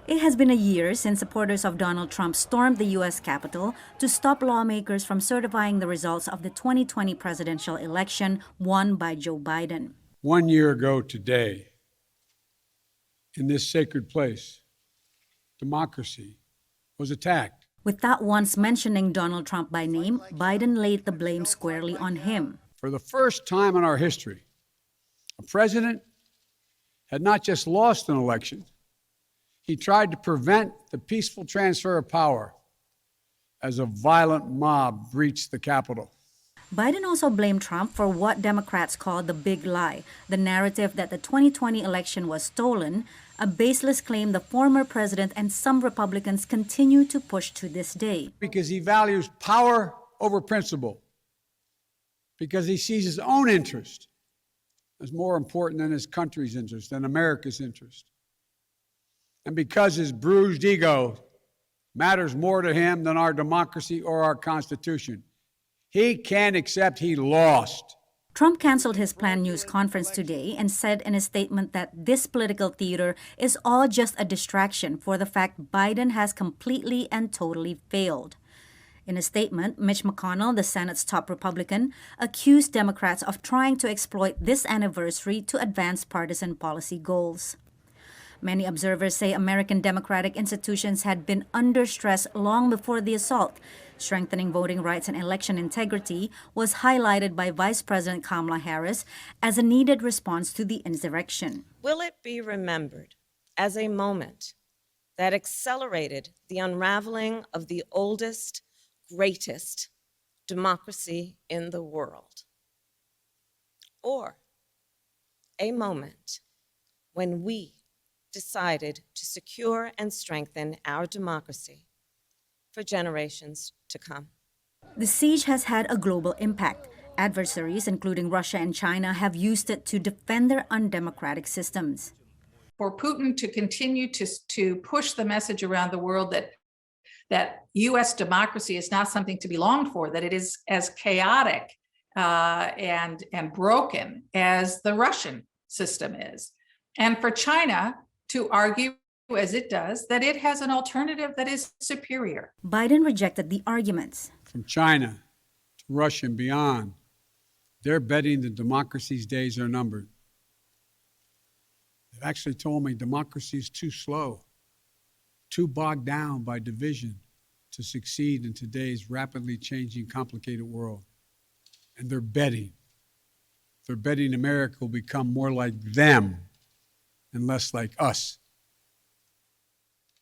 It has been a year since supporters of Donald Trump stormed the U.S. Capitol to stop lawmakers from certifying the results of the 2020 presidential election won by Joe Biden. 1 year ago today, in this sacred place, democracy was attacked. Without once mentioning Donald Trump by name, Biden laid the blame squarely on him. For the first time in our history, a president had not just lost an election, he tried to prevent the peaceful transfer of power as a violent mob breached the Capitol. Biden also blamed Trump for what Democrats call the big lie, the narrative that the 2020 election was stolen, a baseless claim the former president and some Republicans continue to push to this day. Because he values power over principle, because he sees his own interest as more important than his country's interest, than America's interest. And because his bruised ego matters more to him than our democracy or our Constitution. He can't accept he lost. Trump canceled his planned news conference today and said in a statement that this political theater is all just a distraction for the fact Biden has completely and totally failed. In a statement, Mitch McConnell, the Senate's top Republican, accused Democrats of trying to exploit this anniversary to advance partisan policy goals. Many observers say American democratic institutions had been under stress long before the assault. Strengthening voting rights and election integrity was highlighted by Vice President Kamala Harris as a needed response to the insurrection. Will it be remembered as a moment that accelerated the unraveling of the oldest, greatest democracy in the world? Or a moment when we decided to secure and strengthen our democracy for generations to come? The siege has had a global impact. Adversaries, including Russia and China, have used it to defend their undemocratic systems. For Putin to continue to push the message around the world that U.S. democracy is not something to be longed for, that it is as chaotic and broken as the Russian system is. And for China to argue, as it does, that it has an alternative that is superior. Biden rejected the arguments. From China to Russia and beyond, they're betting that democracy's days are numbered. They've actually told me democracy is too slow, too bogged down by division to succeed in today's rapidly changing, complicated world. And they're betting America will become more like them and less like us.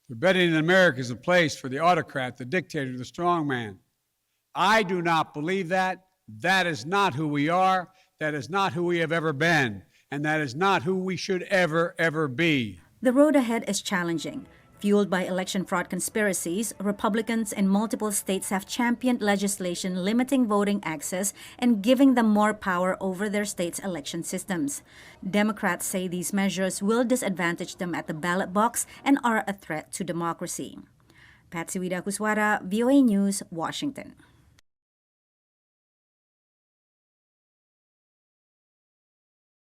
They're betting that America is a place for the autocrat, the dictator, the strongman. I do not believe that. That is not who we are. That is not who we have ever been. And that is not who we should ever be. The road ahead is challenging. Fueled by election fraud conspiracies, Republicans in multiple states have championed legislation limiting voting access and giving them more power over their state's election systems. Democrats say these measures will disadvantage them at the ballot box and are a threat to democracy. Patsy Widakuswara, VOA News, Washington.